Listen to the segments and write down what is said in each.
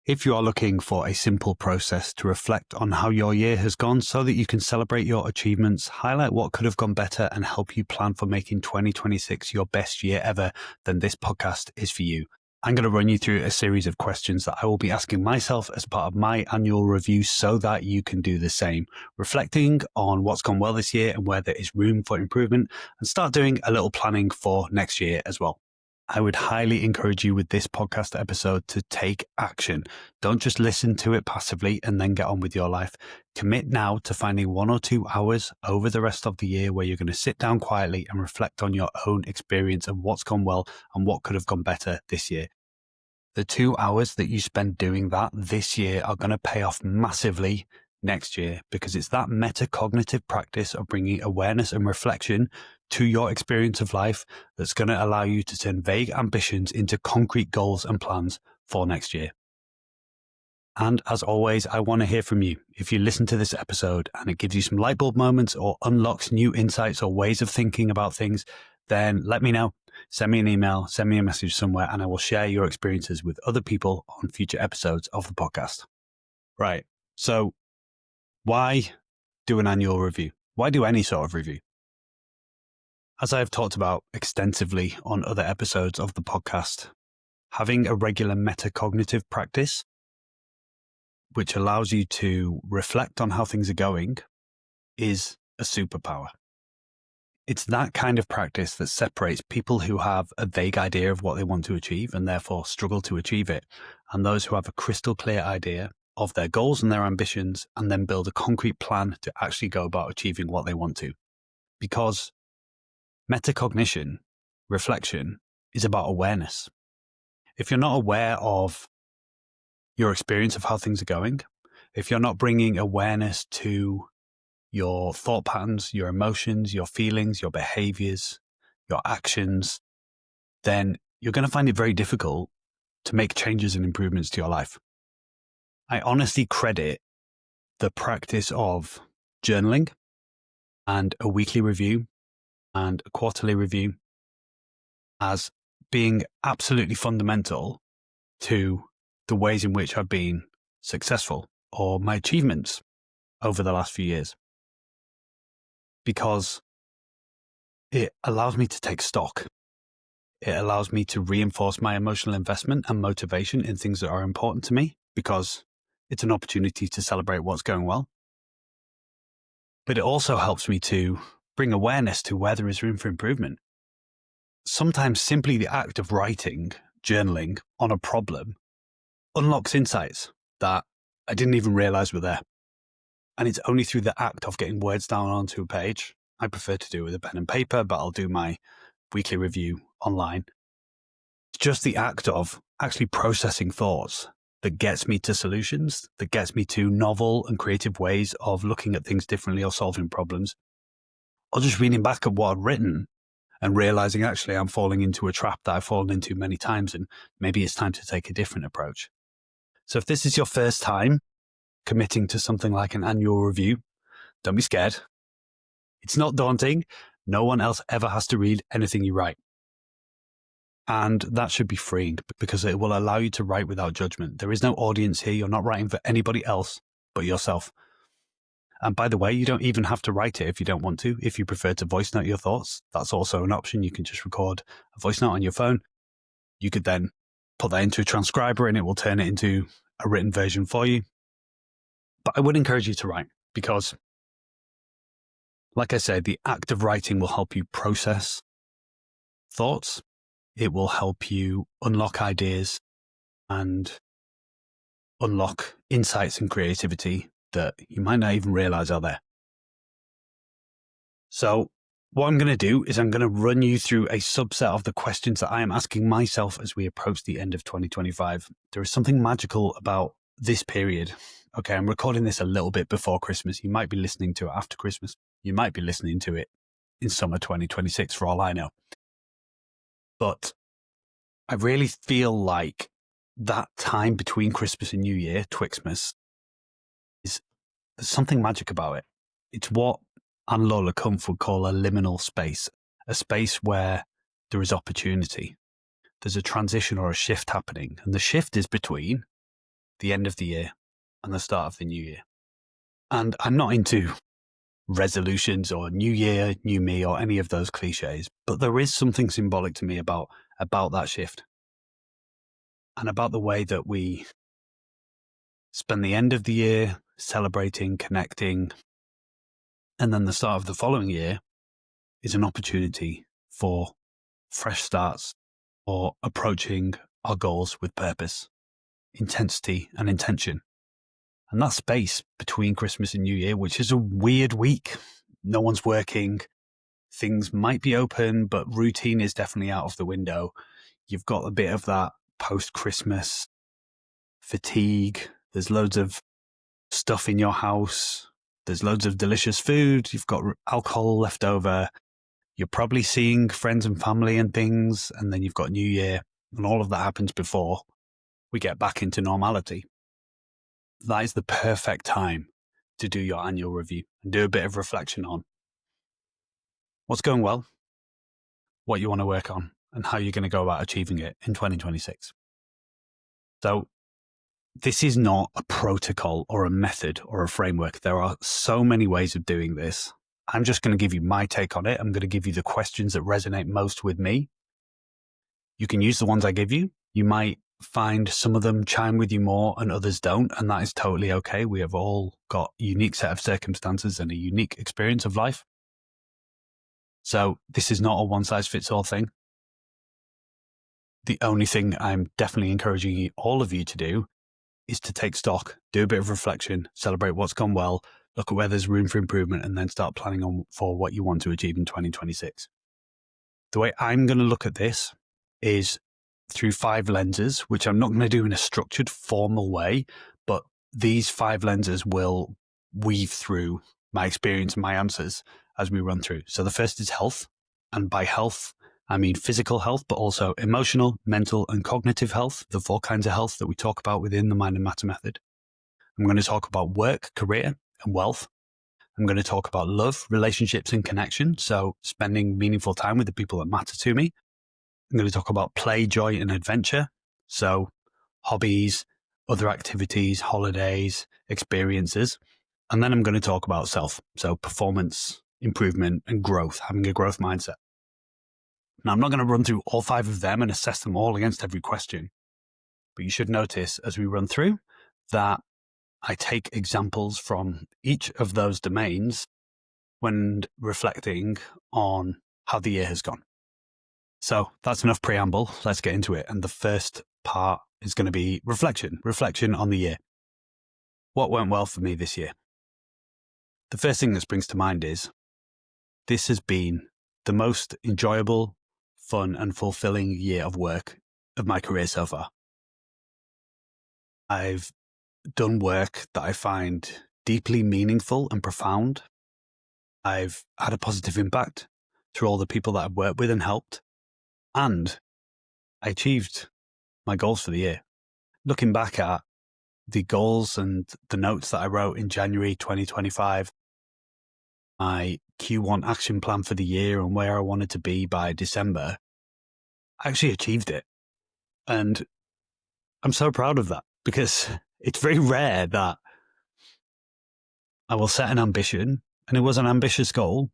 If you are looking for a simple process to reflect on how your year has gone so that you can celebrate your achievements, highlight what could have gone better, and help you plan for making 2026 your best year ever, then this podcast is for you. I'm going to run you through a series of questions that I will be asking myself as part of my annual review so that you can do the same, reflecting on what's gone well this year and where there is room for improvement, and start doing a little planning for next year as well. I would highly encourage you with this podcast episode to take action. Don't just listen to it passively and then get on with your life. Commit now to finding 1 or 2 hours over the rest of the year where you're going to sit down quietly and reflect on your own experience of what's gone well and what could have gone better this year. The 2 hours that you spend doing that this year are going to pay off massively next year, because it's that metacognitive practice of bringing awareness and reflection to your experience of life that's going to allow you to turn vague ambitions into concrete goals and plans for next year. And as always, I want to hear from you. If you listen to this episode and it gives you some light bulb moments or unlocks new insights or ways of thinking about things, then let me know. Send me an email, send me a message somewhere, and I will share your experiences with other people on future episodes of the podcast. Right. So why do an annual review? Why do any sort of review? As I have talked about extensively on other episodes of the podcast, having a regular metacognitive practice, which allows you to reflect on how things are going, is a superpower. It's that kind of practice that separates people who have a vague idea of what they want to achieve and therefore struggle to achieve it, and those who have a crystal clear idea of their goals and their ambitions and then build a concrete plan to actually go about achieving what they want to. Because metacognition, reflection, is about awareness. If you're not aware of your experience of how things are going, if you're not bringing awareness to your thought patterns, your emotions, your feelings, your behaviors, your actions, then you're going to find it very difficult to make changes and improvements to your life. I honestly credit the practice of journaling and a weekly review and a quarterly review as being absolutely fundamental to the ways in which I've been successful or my achievements over the last few years. Because it allows me to take stock. It allows me to reinforce my emotional investment and motivation in things that are important to me, because it's an opportunity to celebrate what's going well. But it also helps me to bring awareness to where there is room for improvement. Sometimes simply the act of writing, journaling on a problem unlocks insights that I didn't even realize were there. And it's only through the act of getting words down onto a page. I prefer to do it with a pen and paper, but I'll do my weekly review online. It's just the act of actually processing thoughts that gets me to solutions, that gets me to novel and creative ways of looking at things differently or solving problems. Or just reading back at what I've written and realizing actually I'm falling into a trap that I've fallen into many times, and maybe it's time to take a different approach. So if this is your first time committing to something like an annual review, don't be scared. It's not daunting. No one else ever has to read anything you write. And that should be freeing, because it will allow you to write without judgment. There is no audience here. You're not writing for anybody else but yourself. And by the way, you don't even have to write it if you don't want to. If you prefer to voice note your thoughts, that's also an option. You can just record a voice note on your phone. You could then put that into a transcriber and it will turn it into a written version for you. But I would encourage you to write, because, like I said, the act of writing will help you process thoughts. It will help you unlock ideas and unlock insights and creativity that you might not even realize are there. So what I'm going to do is I'm going to run you through a subset of the questions that I am asking myself as we approach the end of 2025. There is something magical about this period. Okay, I'm recording this a little bit before Christmas. You might be listening to it after Christmas. You might be listening to it in summer 2026 for all I know. But I really feel like that time between Christmas and New Year, Twixmas, there's something magic about it. It's what Anne Lola Kumpf would call a liminal space, a space where there is opportunity. There's a transition or a shift happening, and the shift is between the end of the year and the start of the new year. And I'm not into resolutions or new year, new me, or any of those cliches, but there is something symbolic to me about that shift and about the way that we spend the end of the year celebrating, connecting, and then the start of the following year is an opportunity for fresh starts or approaching our goals with purpose, intensity, and intention. And that space between Christmas and New Year, which is a weird week, no one's working, things might be open, but routine is definitely out of the window. You've got a bit of that post-Christmas fatigue. There's loads of stuff in your house. There's loads of delicious food. You've got alcohol left over. You're probably seeing friends and family and things. And then you've got New Year. And all of that happens before we get back into normality. That is the perfect time to do your annual review and do a bit of reflection on what's going well, what you want to work on, and how you're going to go about achieving it in 2026. So this is not a protocol or a method or a framework. There are so many ways of doing this. I'm just going to give you my take on it. I'm going to give you the questions that resonate most with me. You can use the ones I give you. You might find some of them chime with you more and others don't, and that is totally okay. We have all got a unique set of circumstances and a unique experience of life. So this is not a one-size-fits-all thing. The only thing I'm definitely encouraging all of you to do is to take stock, do a bit of reflection, celebrate what's gone well, look at where there's room for improvement, and then start planning for what you want to achieve in 2026. The way I'm going to look at this is through 5 lenses, which I'm not going to do in a structured, formal way, but these 5 lenses will weave through my experience and my answers as we run through. So the first is health. And by health, I mean physical health, but also emotional, mental, and cognitive health, the 4 kinds of health that we talk about within the Mind and Matter method. I'm going to talk about work, career, and wealth. I'm going to talk about love, relationships, and connection. So spending meaningful time with the people that matter to me. I'm going to talk about play, joy, and adventure. So hobbies, other activities, holidays, experiences. And then I'm going to talk about self. So performance, improvement, and growth, having a growth mindset. Now, I'm not going to run through all 5 of them and assess them all against every question. But you should notice as we run through that I take examples from each of those domains when reflecting on how the year has gone. So that's enough preamble. Let's get into it. And the first part is going to be reflection on the year. What went well for me this year? The first thing that springs to mind is this has been the most enjoyable, fun, and fulfilling year of work of my career so far. I've done work that I find deeply meaningful and profound. I've had a positive impact through all the people that I've worked with and helped. And I achieved my goals for the year. Looking back at the goals and the notes that I wrote in January 2025, my Q1 action plan for the year and where I wanted to be by December, I actually achieved it. And I'm so proud of that because it's very rare that I will set an ambition, and it was an ambitious goal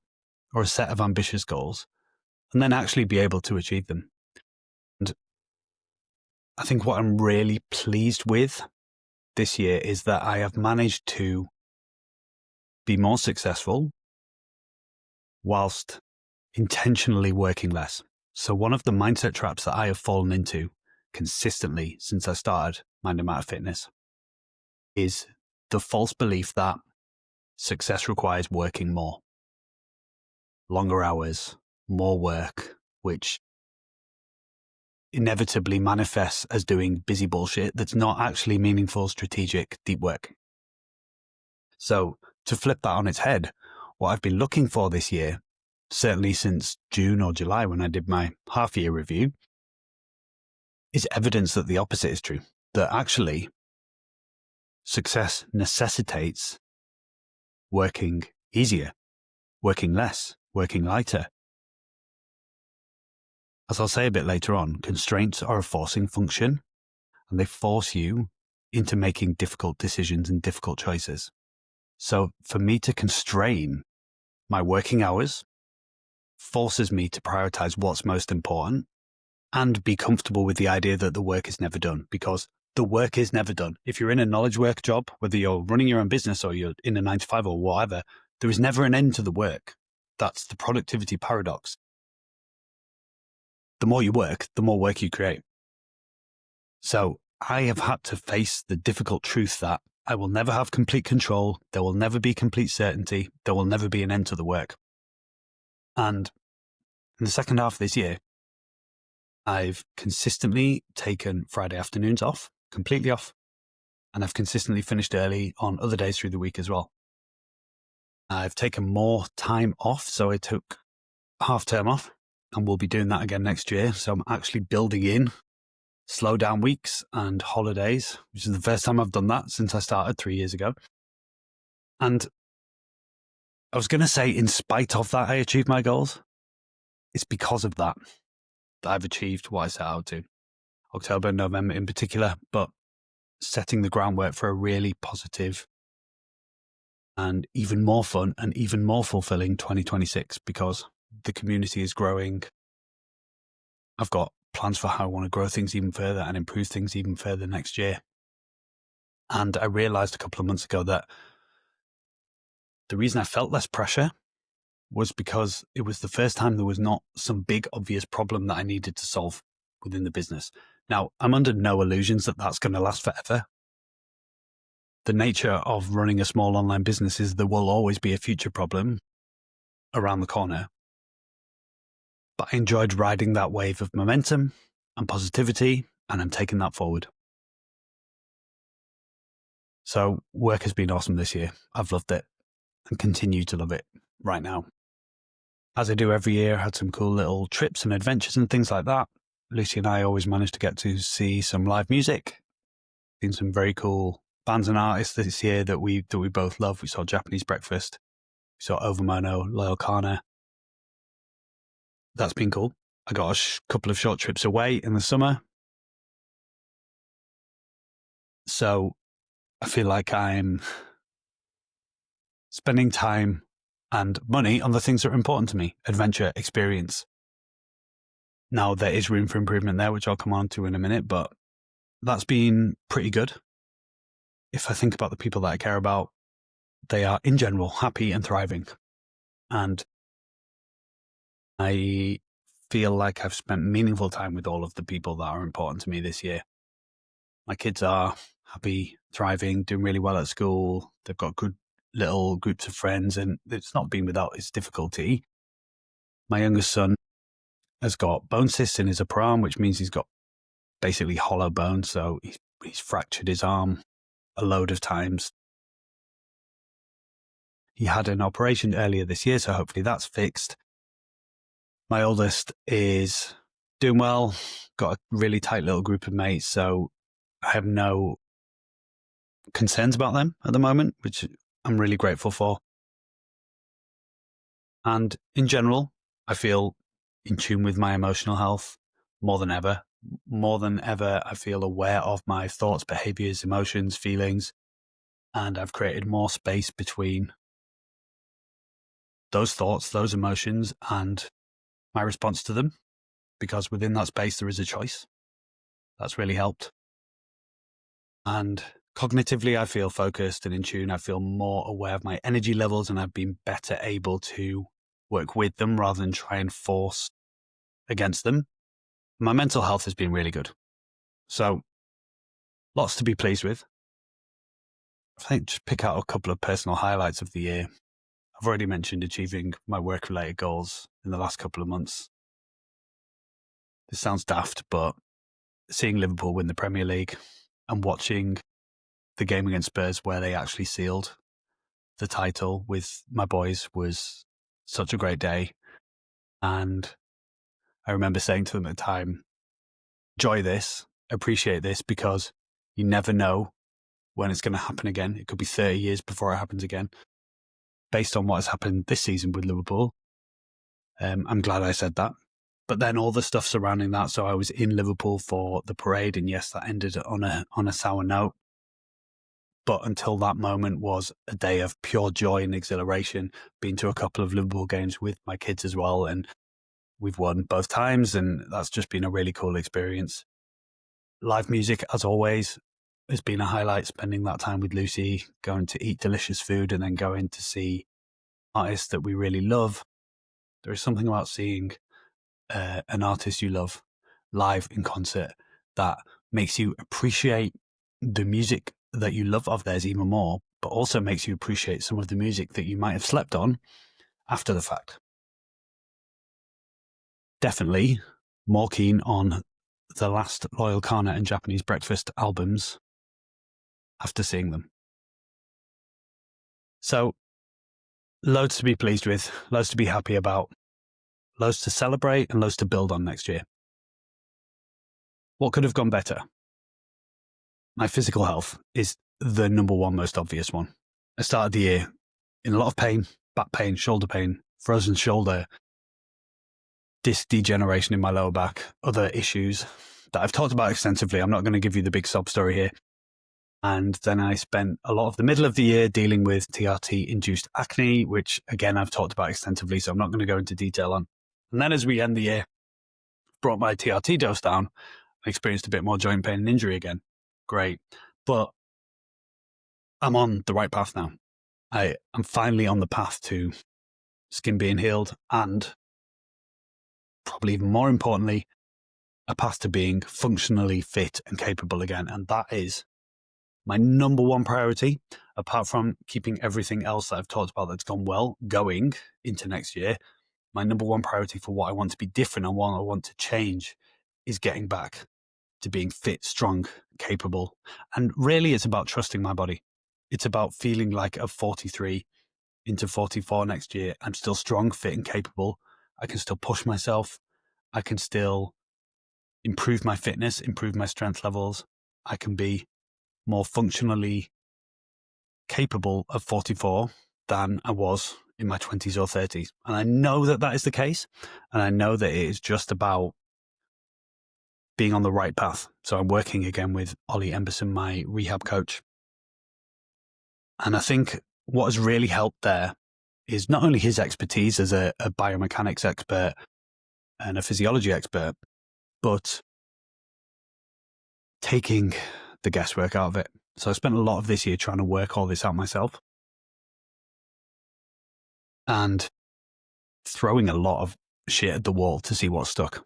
or a set of ambitious goals, and then actually be able to achieve them. And I think what I'm really pleased with this year is that I have managed to be more successful whilst intentionally working less. So one of the mindset traps that I have fallen into consistently since I started Mind and Matter Fitness is the false belief that success requires working more, longer hours, more work, which inevitably manifests as doing busy bullshit that's not actually meaningful, strategic, deep work. So to flip that on its head, what I've been looking for this year, certainly since June or July when I did my half-year review, is evidence that the opposite is true, that actually success necessitates working easier, working less, working lighter. As I'll say a bit later on, constraints are a forcing function, and they force you into making difficult decisions and difficult choices. So for me to constrain my working hours forces me to prioritize what's most important and be comfortable with the idea that the work is never done, because the work is never done. If you're in a knowledge work job, whether you're running your own business or you're in a 9 to 5 or whatever, there is never an end to the work. That's the productivity paradox. The more you work, the more work you create. So I have had to face the difficult truth that I will never have complete control. There will never be complete certainty. There will never be an end to the work. And in the second half of this year, I've consistently taken Friday afternoons off, completely off, and I've consistently finished early on other days through the week as well. I've taken more time off, so I took half term off, and we'll be doing that again next year. So I'm actually building in slow down weeks and holidays, which is the first time I've done that since I started 3 years ago. And I was going to say, in spite of that, I achieved my goals. It's because of that I've achieved what I set out to. October and November in particular, but setting the groundwork for a really positive and even more fun and even more fulfilling 2026, because the community is growing. I've got plans for how I want to grow things even further and improve things even further next year. And I realized a couple of months ago that the reason I felt less pressure was because it was the first time there was not some big obvious problem that I needed to solve within the business. Now, I'm under no illusions that that's going to last forever. The nature of running a small online business is there will always be a future problem around the corner. But I enjoyed riding that wave of momentum and positivity, and I'm taking that forward. So work has been awesome this year. I've loved it and continue to love it right now. As I do every year, I had some cool little trips and adventures and things like that. Lucy and I always managed to get to see some live music, seen some very cool bands and artists this year that we both love. We saw Japanese Breakfast, we saw Overmono, Loyal Kana. That's been cool. I got a couple of short trips away in the summer. So I feel like I'm spending time and money on the things that are important to me. Adventure, experience. Now, there is room for improvement there, which I'll come on to in a minute, but that's been pretty good. If I think about the people that I care about, they are in general happy and thriving. And I feel like I've spent meaningful time with all of the people that are important to me this year. My kids are happy, thriving, doing really well at school. They've got good little groups of friends, and it's not been without its difficulty. My youngest son has got bone cysts in his upper arm, which means he's got basically hollow bone. So he's fractured his arm a load of times. He had an operation earlier this year, so hopefully that's fixed. My oldest is doing well, got a really tight little group of mates, so I have no concerns about them at the moment, which I'm really grateful for. And in general, I feel in tune with my emotional health more than ever. More than ever, I feel aware of my thoughts, behaviors, emotions, feelings, and I've created more space between those thoughts, those emotions, and my response to them, because within that space, there is a choice. That's really helped. And cognitively, I feel focused and in tune. I feel more aware of my energy levels, and I've been better able to work with them rather than try and force against them. My mental health has been really good. So lots to be pleased with. I think just pick out a couple of personal highlights of the year. I've already mentioned achieving my work-related goals in the last couple of months. This sounds daft, but seeing Liverpool win the Premier League and watching the game against Spurs where they actually sealed the title with my boys was such a great day. And I remember saying to them at the time, enjoy this, appreciate this, because you never know when it's going to happen again. It could be 30 years before it happens again. Based on what has happened this season with Liverpool, I'm glad I said that. But then all the stuff surrounding that. So I was in Liverpool for the parade, and yes, that ended on a sour note. But until that moment was a day of pure joy and exhilaration. Been to a couple of Liverpool games with my kids as well, and we've won both times, and that's just been a really cool experience. Live music, as always, has been a highlight, spending that time with Lucy, going to eat delicious food and then going to see artists that we really love. There is something about seeing an artist you love live in concert that makes you appreciate the music that you love of theirs even more, but also makes you appreciate some of the music that you might have slept on after the fact. Definitely more keen on the last Loyal Kana and Japanese Breakfast albums after seeing them. So, loads to be pleased with, loads to be happy about, loads to celebrate, and loads to build on next year. What could have gone better? My physical health is the number one most obvious one. I started the year in a lot of pain, back pain, shoulder pain, frozen shoulder, disc degeneration in my lower back, other issues that I've talked about extensively. I'm not going to give you the big sob story here. And then I spent a lot of the middle of the year dealing with TRT-induced acne, which, again, I've talked about extensively, so I'm not going to go into detail on. And then as we end the year, brought my TRT dose down, I experienced a bit more joint pain and injury again. Great. But I'm on the right path now. I'm finally on the path to skin being healed and, probably even more importantly, a path to being functionally fit and capable again. And that is my number one priority, apart from keeping everything else that I've talked about that's gone well going into next year. My number one priority for what I want to be different and what I want to change is getting back to being fit, strong, capable. And really, it's about trusting my body. It's about feeling like at 43 into 44 next year, I'm still strong, fit, and capable. I can still push myself. I can still improve my fitness, improve my strength levels. I can be more functionally capable of 44 than I was in my 20s or 30s. And I know that that is the case. And I know that it is just about being on the right path. So I'm working again with Ollie Emberson, my rehab coach. And I think what has really helped there is not only his expertise as a biomechanics expert and a physiology expert, but taking the guesswork out of it. So I spent a lot of this year trying to work all this out myself and throwing a lot of shit at the wall to see what stuck.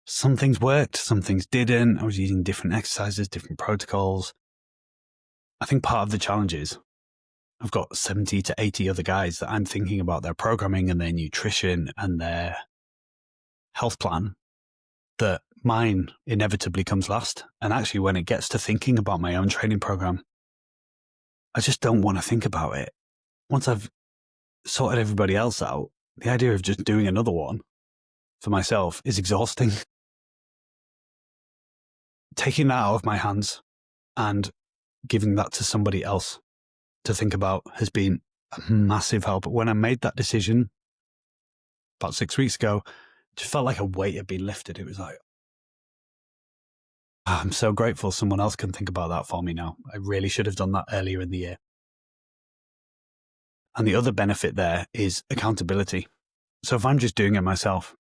Some things worked, some things didn't. I was using different exercises, different protocols. I think part of the challenge is I've got 70 to 80 other guys that I'm thinking about their programming and their nutrition and their health plan, that mine inevitably comes last. And actually, when it gets to thinking about my own training program, I just don't want to think about it. Once I've sorted everybody else out, the idea of just doing another one for myself is exhausting. Taking that out of my hands and giving that to somebody else to think about has been a massive help. When I made that decision about 6 weeks ago, it just felt like a weight had been lifted. It was like, I'm so grateful someone else can think about that for me now. I really should have done that earlier in the year. And the other benefit there is accountability. So if I'm just doing it myself,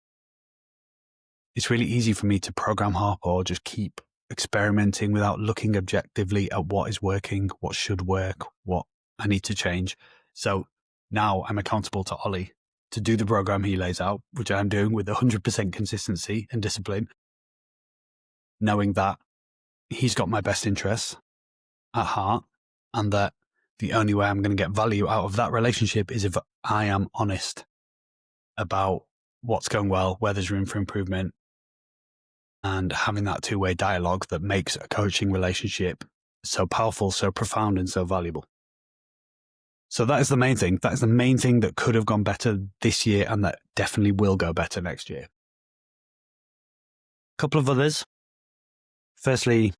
it's really easy for me to program hop or just keep experimenting without looking objectively at what is working, what should work, what I need to change. So now I'm accountable to Ollie to do the program he lays out, which I'm doing with 100% consistency and discipline, knowing that he's got my best interests at heart and that the only way I'm going to get value out of that relationship is if I am honest about what's going well, where there's room for improvement, and having that two-way dialogue that makes a coaching relationship so powerful, so profound, and so valuable. So that is the main thing. That is the main thing that could have gone better this year and that definitely will go better next year. A couple of others. Firstly,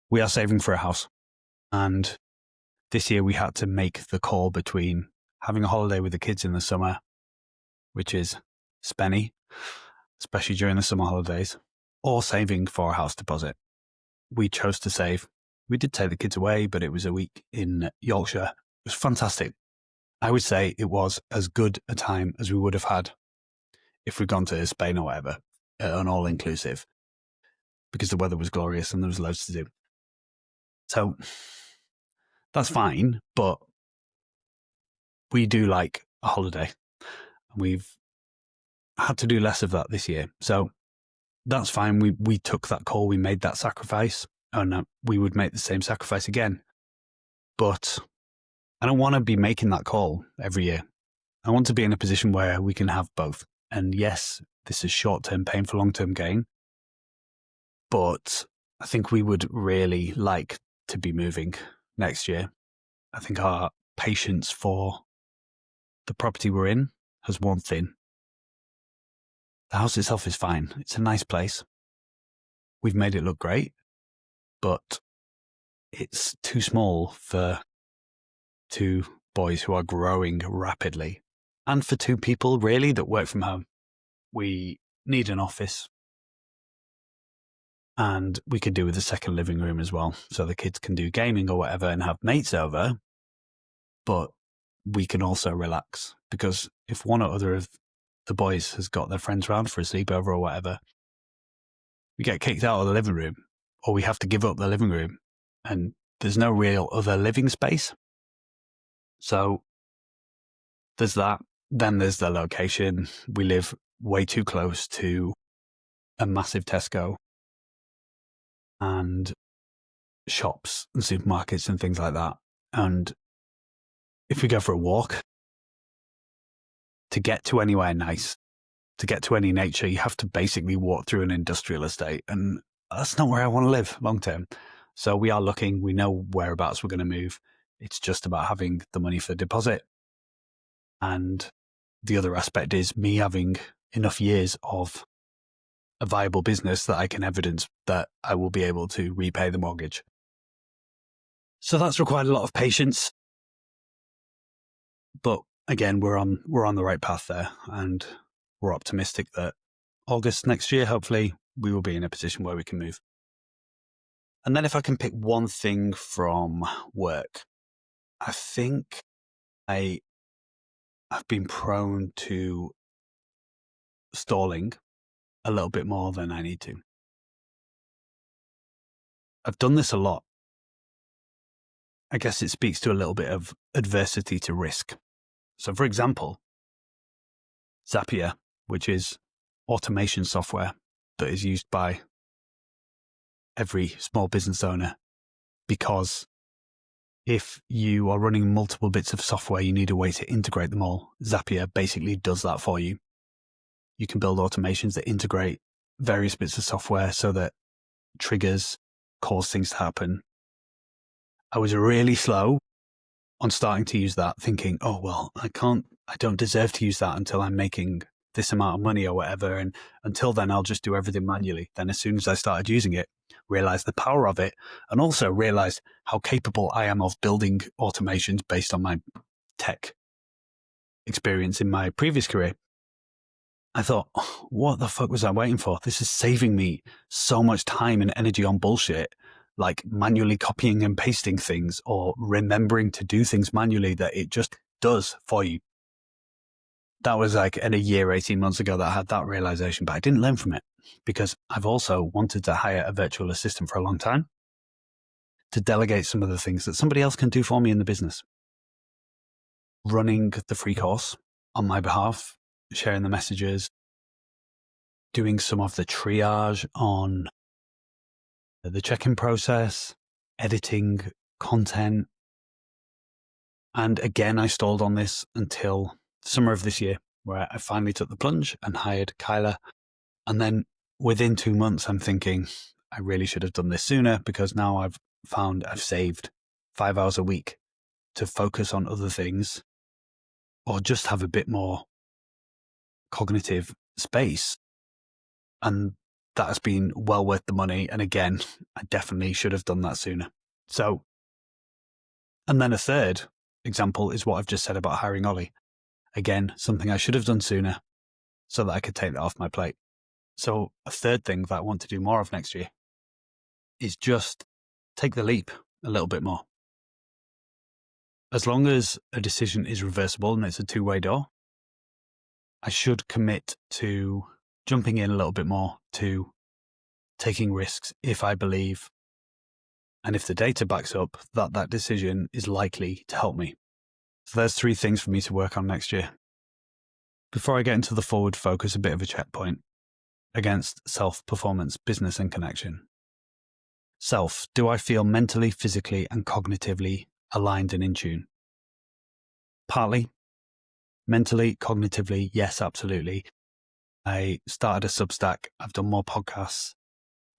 we are saving for a house. And this year we had to make the call between having a holiday with the kids in the summer, which is spenny, especially during the summer holidays, or saving for a house deposit. We chose to save. We did take the kids away, but it was a week in Yorkshire. It was fantastic. I would say it was as good a time as we would have had if we'd gone to Spain or whatever, an all-inclusive, because the weather was glorious and there was loads to do. So that's fine, but we do like a holiday. And we've had to do less of that this year. So that's fine. We took that call. We made that sacrifice, and we would make the same sacrifice again. But I don't want to be making that call every year. I want to be in a position where we can have both. And yes, this is short-term pain for long-term gain, but I think we would really like to be moving next year. I think our patience for the property we're in has worn thin. The house itself is fine. It's a nice place. We've made it look great, but it's too small for two boys who are growing rapidly, and for two people really that work from home. We need an office, and we could do with a second living room as well, so the kids can do gaming or whatever and have mates over, but we can also relax, because if one or other of the boys has got their friends round for a sleepover or whatever, we get kicked out of the living room, or we have to give up the living room, and there's no real other living space. So there's that. Then there's the location. We live way too close to a massive Tesco and shops and supermarkets and things like that. And if we go for a walk, to get to anywhere nice, to get to any nature, you have to basically walk through an industrial estate. And that's not where I want to live long term. So we are looking, we know whereabouts we're going to move. It's just about having the money for the deposit. And the other aspect is me having enough years of a viable business that I can evidence that I will be able to repay the mortgage. So that's required a lot of patience. But again, we're on the right path there, and we're optimistic that August next year, hopefully, we will be in a position where we can move. And then if I can pick one thing from work, I think I've been prone to stalling a little bit more than I need to. I've done this a lot. I guess it speaks to a little bit of adversity to risk. So for example, Zapier, which is automation software that is used by every small business owner, because if you are running multiple bits of software, you need a way to integrate them all. Zapier basically does that for you. You can build automations that integrate various bits of software so that triggers cause things to happen. I was really slow on starting to use that, thinking, oh, well, I don't deserve to use that until I'm making this amount of money or whatever. And until then, I'll just do everything manually. Then as soon as I started using it, realized the power of it, and also realized how capable I am of building automations based on my tech experience in my previous career. I thought, oh, what the fuck was I waiting for? This is saving me so much time and energy on bullshit, like manually copying and pasting things or remembering to do things manually that it just does for you. That was like in a year, 18 months ago that I had that realization, but I didn't learn from it because I've also wanted to hire a virtual assistant for a long time to delegate some of the things that somebody else can do for me in the business. Running the free course on my behalf, sharing the messages, doing some of the triage on the check-in process, editing content. And again, I stalled on this until summer of this year, where I finally took the plunge and hired Kyla. And then within 2 months, I'm thinking I really should have done this sooner, because now I've saved 5 hours a week to focus on other things or just have a bit more cognitive space. And that has been well worth the money. And again, I definitely should have done that sooner. So, and then a third example is what I've just said about hiring Ollie. Again, something I should have done sooner so that I could take that off my plate. So a third thing that I want to do more of next year is just take the leap a little bit more. As long as a decision is reversible and it's a two-way door, I should commit to jumping in a little bit more, to taking risks if I believe, and if the data backs up, that decision is likely to help me. So there's 3 things for me to work on next year. Before I get into the forward focus, a bit of a checkpoint against self, performance, business, and connection. Self, do I feel mentally, physically, and cognitively aligned and in tune? Partly. Mentally, cognitively, yes, absolutely. I started a Substack. I've done more podcasts.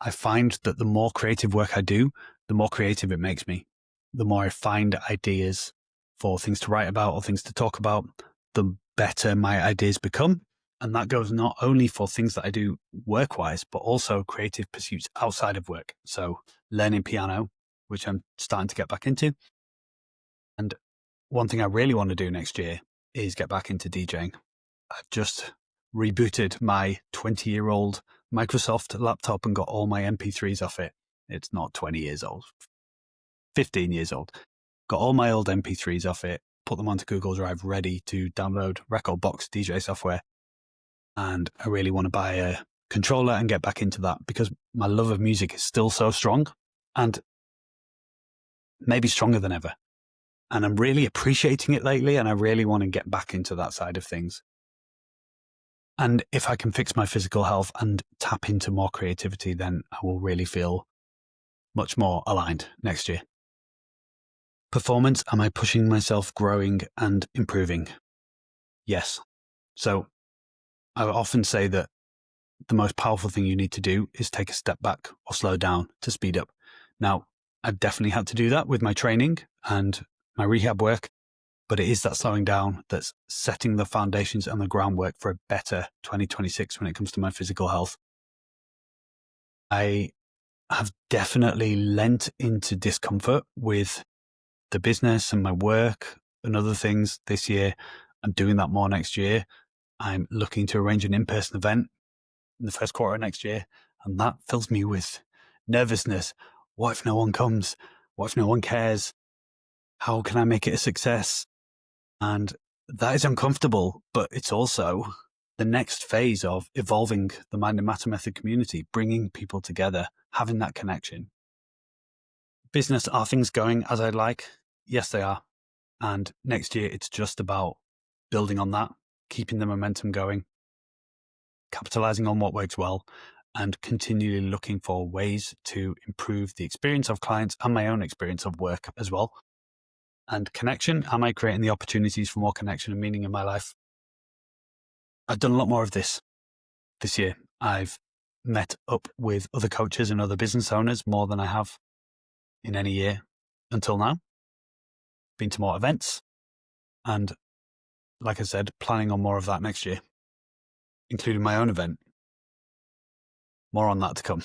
I find that the more creative work I do, the more creative it makes me. The more I find ideas for things to write about or things to talk about, the better my ideas become. And that goes not only for things that I do work-wise, but also creative pursuits outside of work. So learning piano, which I'm starting to get back into. And one thing I really want to do next year is get back into DJing. I've just rebooted my 20-year-old Microsoft laptop and got all my MP3s off it. It's not 20 years old, 15 years old. Got all my old MP3s off it, put them onto Google Drive ready to download Record Box DJ software. And I really want to buy a controller and get back into that because my love of music is still so strong and maybe stronger than ever. And I'm really appreciating it lately, and I really want to get back into that side of things. And if I can fix my physical health and tap into more creativity, then I will really feel much more aligned next year. Performance, am I pushing myself, growing and improving? Yes. So I often say that the most powerful thing you need to do is take a step back or slow down to speed up. Now, I've definitely had to do that with my training and my rehab work, but it is that slowing down that's setting the foundations and the groundwork for a better 2026 when it comes to my physical health. I have definitely lent into discomfort with the business and my work and other things this year. I'm doing that more next year. I'm looking to arrange an in-person event in the first quarter of next year, and that fills me with nervousness. What if no one comes? What if no one cares? How can I make it a success? And that is uncomfortable, but it's also the next phase of evolving the Mind and Matter Method community, bringing people together, having that connection. Business, are things going as I'd like? Yes, they are. And next year, it's just about building on that, keeping the momentum going, capitalizing on what works well, and continually looking for ways to improve the experience of clients and my own experience of work as well. And connection, am I creating the opportunities for more connection and meaning in my life? I've done a lot more of this year. I've met up with other coaches and other business owners more than I have in any year until now. Been to more events. And like I said, planning on more of that next year, including my own event. More on that to come.